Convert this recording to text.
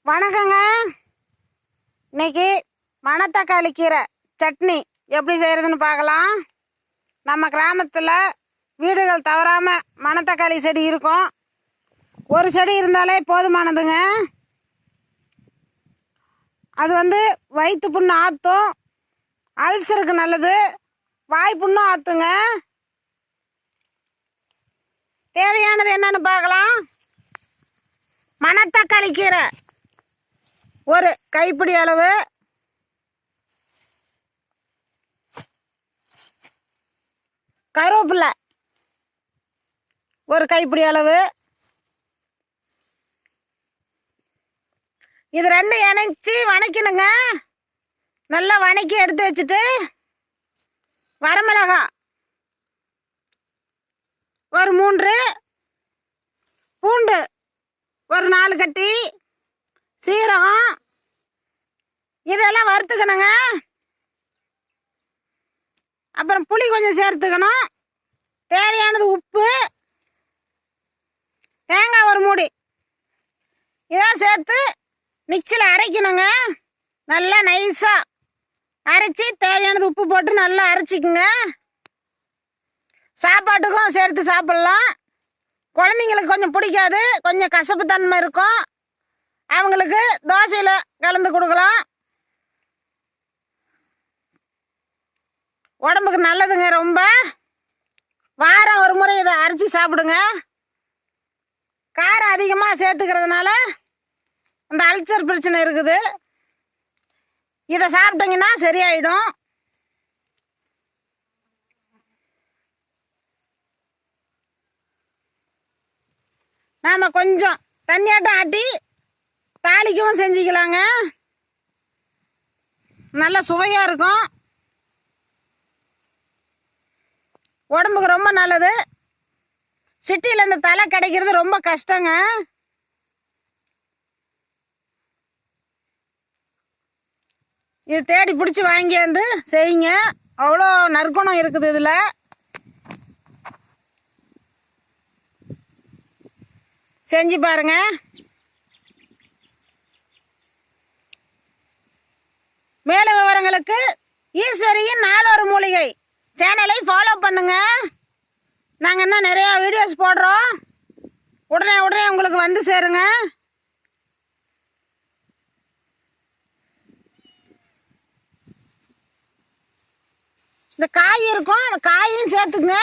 வணக்கங்க. இன்னைக்கு மணத்தக்காளி கீரை சட்னி எப்படி செய்கிறதுன்னு பார்க்கலாம். நம்ம கிராமத்தில் வீடுகள் தவறாமல் மணத்தக்காளி செடி இருக்கும். ஒரு செடி இருந்தாலே போதுமானதுங்க. அது வயிற்று புண்ணு ஆற்றும், அல்சருக்கு நல்லது, வாய் புண்ணும் ஆற்றுங்க. தேவையானது என்னன்னு பார்க்கலாம். மணத்தக்காளி கீரை ஒரு கைப்பிடி அளவு, கருவேப்பிலை ஒரு கைப்பிடி அளவு. இது ரெண்டும் இணைச்சி வணக்கணுங்க. நல்லா வணக்கி எடுத்து வச்சுட்டு வரமிளகாய் ஒரு 3, பூண்டு ஒரு 4 கட்டி, சீரகம் இதெல்லாம் வறுத்துக்கணுங்க. அப்புறம் புளி கொஞ்சம் சேர்த்துக்கணும். தேவையானது உப்பு, தேங்காய் ஒரு மூடி, இதெல்லாம் சேர்த்து மிக்சியில் அரைக்கணுங்க. நல்லா நைஸாக அரைச்சி தேவையானது உப்பு போட்டு நல்லா அரைச்சிக்குங்க. சாப்பாட்டுக்கும் சேர்த்து சாப்பிட்லாம். குழந்தைங்களுக்கு கொஞ்சம் பிடிக்காது, கொஞ்சம் கசப்பு தன்மை இருக்கும், அவங்களுக்கு தோசையில் கலந்து கொடுக்கலாம். உடம்புக்கு நல்லதுங்க. ரொம்ப வாரம் ஒரு முறை இதை அரைச்சி சாப்பிடுங்க. காரம் அதிகமாக சேர்த்துக்கிறதுனால அந்த அல்சர் பிரச்சனை இருக்குது. இதை சாப்பிட்டீங்கன்னா சரியாயிடும். நாம் கொஞ்சம் தண்ணியாட்டம் ஆட்டி தாளிக்கவும் செஞ்சுக்கலாங்க. நல்லா சுவையாக இருக்கும், உடம்புக்கு ரொம்ப நல்லது. சிட்டியில் இந்த தலை கிடைக்கிறது ரொம்ப கஷ்டங்க. இது தேடி பிடிச்சி வாங்கியாந்து செய்யுங்க. அவ்வளோ நற்குணம் இருக்குது இதில். செஞ்சு பாருங்க. மேலும் விவரங்களுக்கு ஈஸ்வரியின் நாளொரு மூலிகை சேனலை ஃபாலோ பண்ணுங்க. நாங்கள் இன்னும் நிறையா வீடியோஸ் போடுறோம். உடனே உங்களுக்கு வந்து சேருங்க. இந்த காய் இருக்கும், அந்த காயையும் சேர்த்துக்குங்க.